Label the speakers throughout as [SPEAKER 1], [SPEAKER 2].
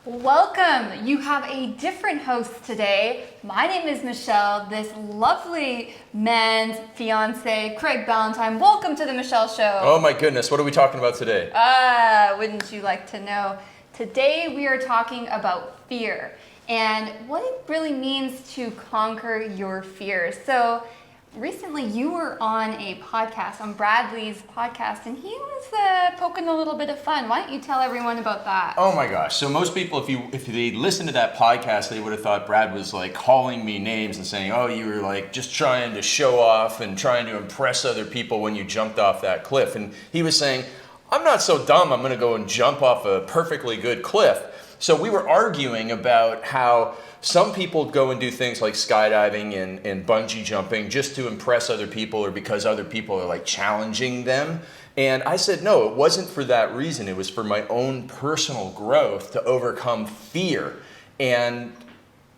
[SPEAKER 1] Welcome. You have a different host today. My name is Michelle. This lovely man's fiance, Craig Ballantyne. Welcome to the Michelle Show.
[SPEAKER 2] Oh my goodness, what are we talking about today?
[SPEAKER 1] Wouldn't you like to know? Today we are talking about fear and what it really means to conquer your fears. So recently you were on a podcast, on Bradley's podcast, and he was poking a little bit of fun. Why don't you tell everyone about that?
[SPEAKER 2] Oh my gosh, so most people, if they listened to that podcast, they would have thought Brad was like calling me names and saying, oh, you were like just trying to show off and trying to impress other people when you jumped off that cliff. And he was saying, I'm not so dumb, I'm gonna go and jump off a perfectly good cliff. So we were arguing about how some people go and do things like skydiving and bungee jumping just to impress other people or because other people are like challenging them. And I said, no, it wasn't for that reason. It was for my own personal growth to overcome fear. And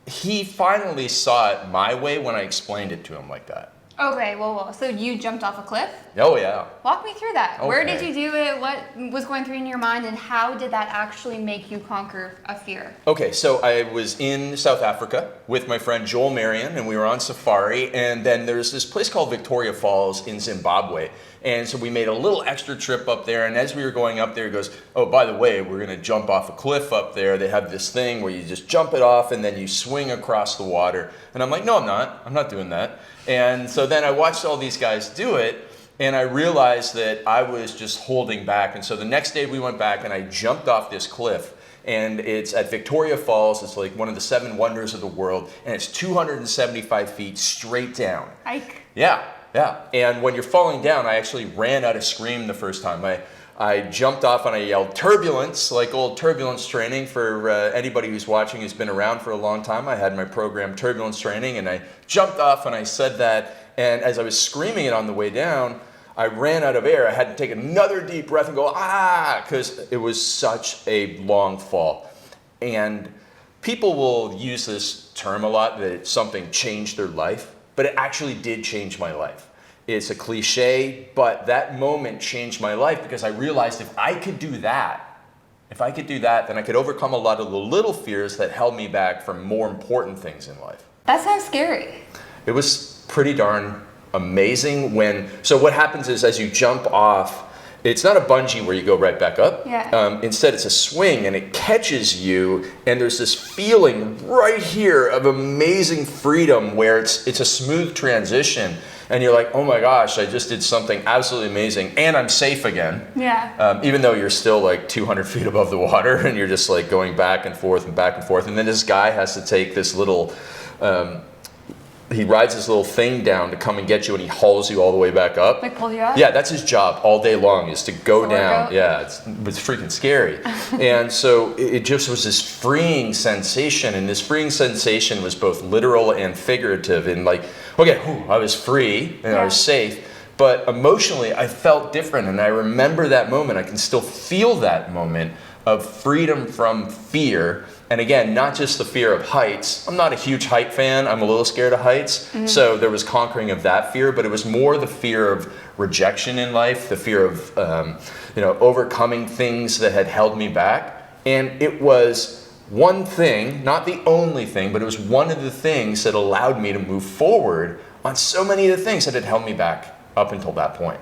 [SPEAKER 2] he finally saw it my way when I explained it to him like that.
[SPEAKER 1] Okay, well, so you jumped off a cliff?
[SPEAKER 2] Oh, yeah.
[SPEAKER 1] Walk me through that.
[SPEAKER 2] Okay.
[SPEAKER 1] Where did you do it? What was going through in your mind? And how did that actually make you conquer a fear?
[SPEAKER 2] Okay, so I was in South Africa with my friend Joel Marion, and we were on safari. And then there's this place called Victoria Falls in Zimbabwe. And so we made a little extra trip up there. And as we were going up there, he goes, oh, by the way, we're going to jump off a cliff up there. They have this thing where you just jump it off and then you swing across the water. And I'm like, no, I'm not. I'm not doing that. And so then I watched all these guys do it. And I realized that I was just holding back. And so the next day we went back and I jumped off this cliff. And it's at Victoria Falls. It's like one of the 7 wonders of the world. And it's 275 feet straight down.
[SPEAKER 1] Hike.
[SPEAKER 2] Yeah. And when you're falling down, I actually ran out of scream the first time. I jumped off and I yelled turbulence, like old turbulence training for anybody who's watching who's been around for a long time. I had my program turbulence training and I jumped off and I said that. And as I was screaming it on the way down, I ran out of air. I had to take another deep breath and go, because it was such a long fall. And people will use this term a lot, that something changed their life, but it actually did change my life. It's a cliche, but that moment changed my life because I realized if I could do that, then I could overcome a lot of the little fears that held me back from more important things in life.
[SPEAKER 1] That sounds scary.
[SPEAKER 2] It was pretty darn amazing so what happens is as you jump off, it's not a bungee where you go right back up.
[SPEAKER 1] Yeah.
[SPEAKER 2] Instead, it's a swing and it catches you, and there's this feeling right here of amazing freedom where it's a smooth transition, and you're like, oh my gosh, I just did something absolutely amazing, and I'm safe again.
[SPEAKER 1] Yeah.
[SPEAKER 2] Even though you're still like 200 feet above the water, and you're just like going back and forth, and then this guy has to take this little. He rides this little thing down to come and get you, and he hauls you all the way back up.
[SPEAKER 1] Like pull you up?
[SPEAKER 2] Yeah, that's his job all day long, is to go down. Yeah, it's freaking scary. And so it just was this freeing sensation, and this freeing sensation was both literal and figurative. And like, okay, I was free and I was safe, but emotionally I felt different. And I remember that moment. I can still feel that moment of freedom from fear. And again, not just the fear of heights. I'm not a huge height fan. I'm a little scared of heights. Mm-hmm. So there was conquering of that fear, but it was more the fear of rejection in life, the fear of overcoming things that had held me back. And it was one thing, not the only thing, but it was one of the things that allowed me to move forward on so many of the things that had held me back up until that point.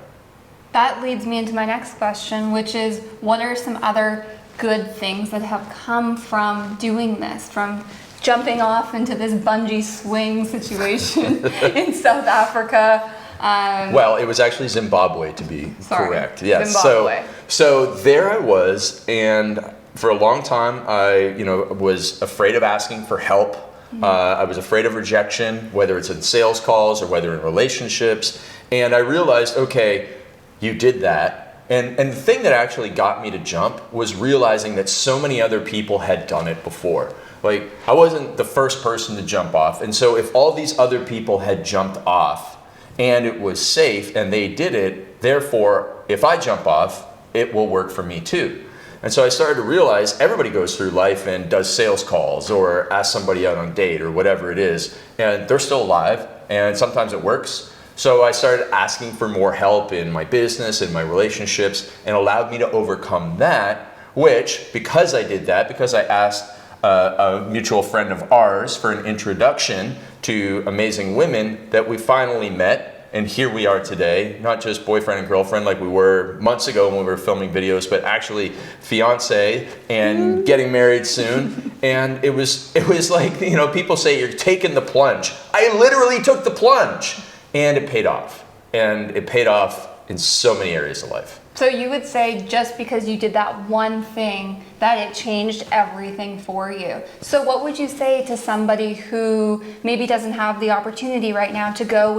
[SPEAKER 1] That leads me into my next question, which is, what are some other good things that have come from doing this, from jumping off into this bungee swing situation in South Africa?
[SPEAKER 2] Well, it was actually Zimbabwe, to be correct. Yes.
[SPEAKER 1] Zimbabwe.
[SPEAKER 2] So there I was, and for a long time, I was afraid of asking for help. Mm-hmm. I was afraid of rejection, whether it's in sales calls or whether in relationships. And I realized, okay, you did that. And the thing that actually got me to jump was realizing that so many other people had done it before. Like, I wasn't the first person to jump off. And so if all these other people had jumped off and it was safe and they did it, therefore, if I jump off, it will work for me too. And so I started to realize everybody goes through life and does sales calls or asks somebody out on a date or whatever it is, and they're still alive, and sometimes it works. So I started asking for more help in my business, in my relationships, and allowed me to overcome that, which, because I did that, because I asked a mutual friend of ours for an introduction to amazing women that we finally met. And here we are today, not just boyfriend and girlfriend like we were months ago when we were filming videos, but actually fiance and getting married soon. And it was like, you know, people say you're taking the plunge. I literally took the plunge, and it paid off. And it paid off in so many areas of life.
[SPEAKER 1] So you would say just because you did that one thing that it changed everything for you. So what would you say to somebody who maybe doesn't have the opportunity right now to go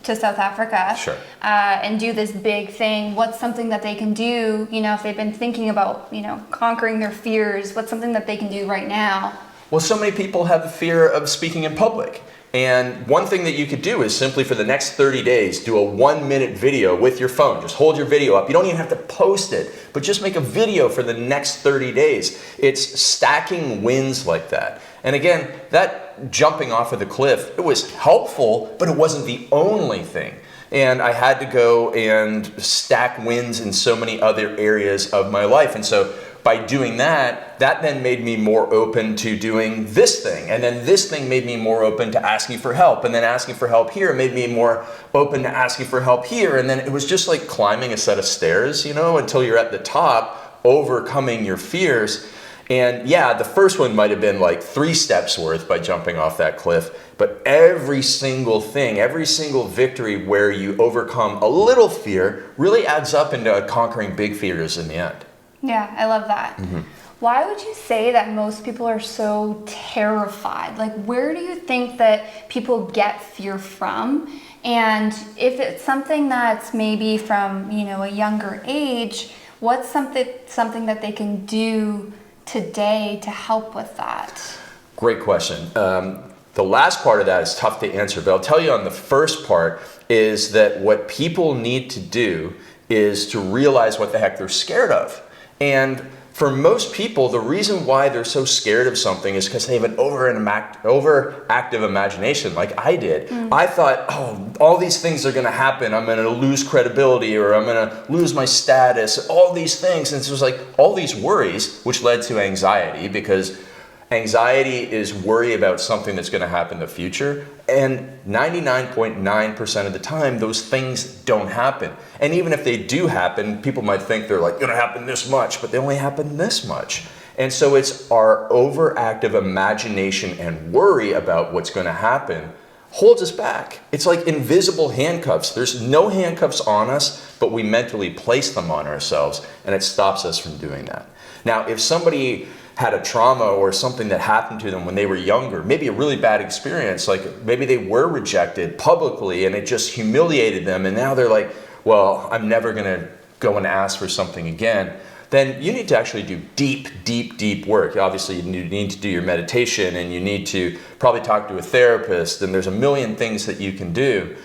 [SPEAKER 1] to South Africa
[SPEAKER 2] Sure.
[SPEAKER 1] And do this big thing? What's something that they can do, you know, if they've been thinking about, you know, conquering their fears, what's something that they can do right now?
[SPEAKER 2] Well, so many people have the fear of speaking in public. And one thing that you could do is simply for the next 30 days, do a 1-minute video with your phone. Just hold your video up. You don't even have to post it, but just make a video for the next 30 days. It's stacking wins like that. And again, that jumping off of the cliff, it was helpful, but it wasn't the only thing. And I had to go and stack wins in so many other areas of my life. And so by doing that, that then made me more open to doing this thing. And then this thing made me more open to asking for help. And then asking for help here made me more open to asking for help here. And then it was just like climbing a set of stairs, you know, until you're at the top, overcoming your fears. And yeah, the first one might have been like 3 steps worth by jumping off that cliff. But every single thing, every single victory where you overcome a little fear really adds up into conquering big fears in the end.
[SPEAKER 1] Yeah, I love that. Mm-hmm. Why would you say that most people are so terrified? Like, where do you think that people get fear from? And if it's something that's maybe from, you know, a younger age, what's something that they can do today to help with that?
[SPEAKER 2] Great question. The last part of that is tough to answer, but I'll tell you on the first part is that what people need to do is to realize what the heck they're scared of. And for most people, the reason why they're so scared of something is because they have an overactive imagination like I did. I thought, oh, all these things are going to happen. I'm going to lose credibility or I'm going to lose my status, all these things. And so it was like all these worries, which led to anxiety, because anxiety is worry about something that's going to happen in the future. And 99.9% of the time, those things don't happen. And even if they do happen, people might think they're like going to happen this much, but they only happen this much. And so it's our overactive imagination and worry about what's going to happen holds us back. It's like invisible handcuffs. There's no handcuffs on us, but we mentally place them on ourselves, and it stops us from doing that. Now, if somebody had a trauma or something that happened to them when they were younger, maybe a really bad experience, like maybe they were rejected publicly and it just humiliated them, and now they're like, well, I'm never going to go and ask for something again, then you need to actually do deep work. Obviously, you need to do your meditation, and you need to probably talk to a therapist, and there's a million things that you can do,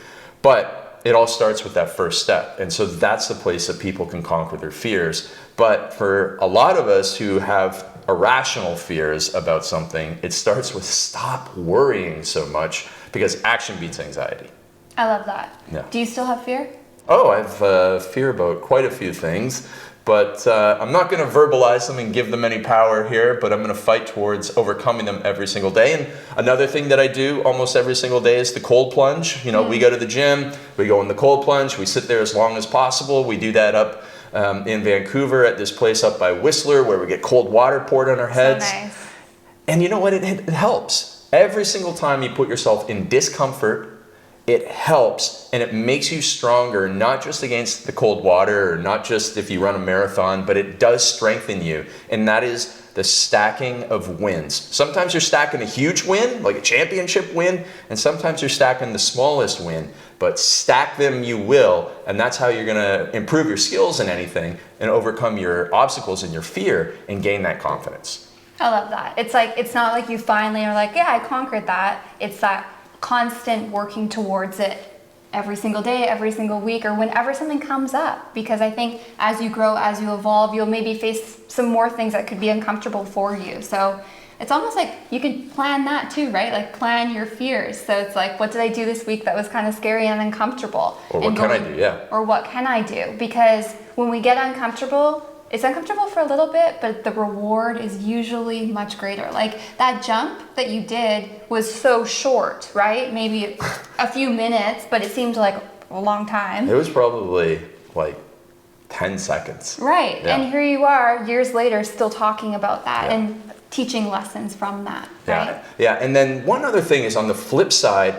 [SPEAKER 2] but it all starts with that first step. And so that's the place that people can conquer their fears. But for a lot of us who have irrational fears about something, it starts with stop worrying so much, because action beats anxiety.
[SPEAKER 1] I love that.
[SPEAKER 2] Yeah.
[SPEAKER 1] Do you still have fear?
[SPEAKER 2] Oh, I have fear about quite a few things, but I'm not going to verbalize them and give them any power here, but I'm going to fight towards overcoming them every single day. And another thing that I do almost every single day is the cold plunge. You know, we go to the gym, we go in the cold plunge, we sit there as long as possible. We do that up in Vancouver at this place up by Whistler where we get cold water poured on our heads.
[SPEAKER 1] So nice.
[SPEAKER 2] And you know what? It helps. Every single time you put yourself in discomfort, it helps, and it makes you stronger, not just against the cold water, or not just if you run a marathon, but it does strengthen you. And that is the stacking of wins. Sometimes you're stacking a huge win, like a championship win, and sometimes you're stacking the smallest win. But stack them you will, and that's how you're gonna improve your skills in anything and overcome your obstacles and your fear and gain that confidence.
[SPEAKER 1] I love that. It's like, it's not like you finally are like, yeah, I conquered that. It's that constant working towards it every single day, every single week, or whenever something comes up. Because I think as you grow, as you evolve, you'll maybe face some more things that could be uncomfortable for you. So it's almost like you can plan that too, right? Like plan your fears. So it's like, what did I do this week that was kind of scary and uncomfortable?
[SPEAKER 2] Or what can I do, yeah.
[SPEAKER 1] Or what can I do? Because when we get uncomfortable, it's uncomfortable for a little bit, but the reward is usually much greater. Like that jump that you did was so short, right? Maybe a few minutes, but it seemed like a long time.
[SPEAKER 2] It was probably like 10 seconds.
[SPEAKER 1] Right.
[SPEAKER 2] Yeah.
[SPEAKER 1] And here you are years later still talking about that
[SPEAKER 2] Yeah.
[SPEAKER 1] and teaching lessons from that, right?
[SPEAKER 2] Yeah. And then one other thing is, on the flip side,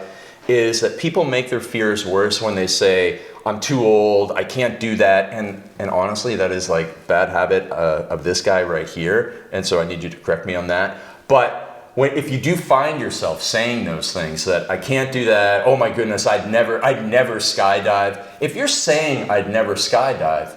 [SPEAKER 2] is that people make their fears worse when they say, I'm too old, I can't do that. And honestly, that is like bad habit of this guy right here. And so I need you to correct me on that. But if you do find yourself saying those things, that I can't do that, oh my goodness, I'd never skydive. If you're saying I'd never skydive,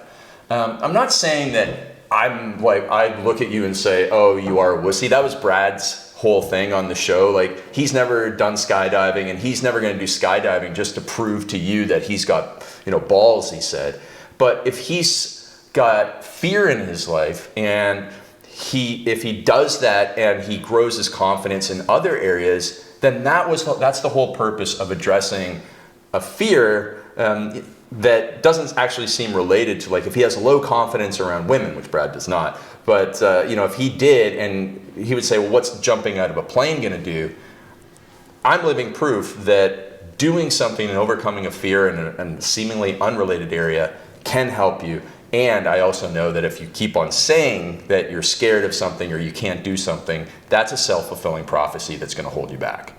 [SPEAKER 2] I'm not saying that I'm like, I look at you and say, oh, you are a wussy. That was Brad's whole thing on the show. Like, he's never done skydiving, and he's never going to do skydiving just to prove to you that he's got, balls, he said. But if he's got fear in his life, and if he does that and he grows his confidence in other areas, then that's the whole purpose of addressing a fear that doesn't actually seem related to, like, if he has low confidence around women, which Brad does not. But if he did, and he would say, well, what's jumping out of a plane going to do? I'm living proof that doing something and overcoming a fear in a seemingly unrelated area can help you. And I also know that if you keep on saying that you're scared of something or you can't do something, that's a self-fulfilling prophecy that's going to hold you back.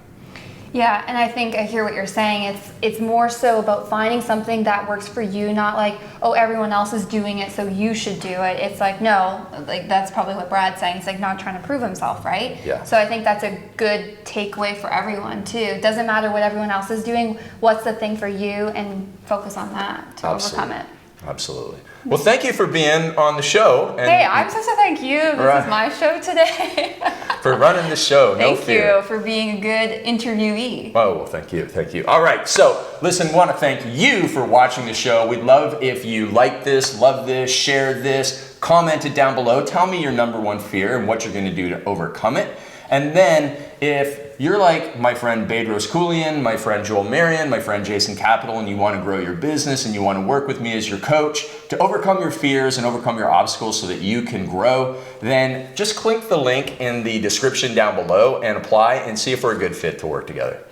[SPEAKER 1] Yeah, and I think I hear what you're saying. It's more so about finding something that works for you, not like, oh, everyone else is doing it, so you should do it. It's like, no, like that's probably what Brad's saying. It's like not trying to prove himself, right?
[SPEAKER 2] Yeah.
[SPEAKER 1] So I think that's a good takeaway for everyone too. It doesn't matter what everyone else is doing. What's the thing for you, and focus on that to overcome it.
[SPEAKER 2] Absolutely. Well, thank you for being on the show. And
[SPEAKER 1] hey, I'm supposed to thank you. This is my show today.
[SPEAKER 2] For running the show. No fear.
[SPEAKER 1] Thank you for being a good interviewee.
[SPEAKER 2] Oh, well, thank you. Thank you. All right. So, listen, want to thank you for watching the show. We'd love if you like this, love this, share this, comment it down below. Tell me your number one fear and what you're going to do to overcome it. And then if you're like my friend Bedros Keuilian, my friend Joel Marion, my friend Jason Capital, and you want to grow your business and you want to work with me as your coach to overcome your fears and overcome your obstacles so that you can grow, then just click the link in the description down below and apply and see if we're a good fit to work together.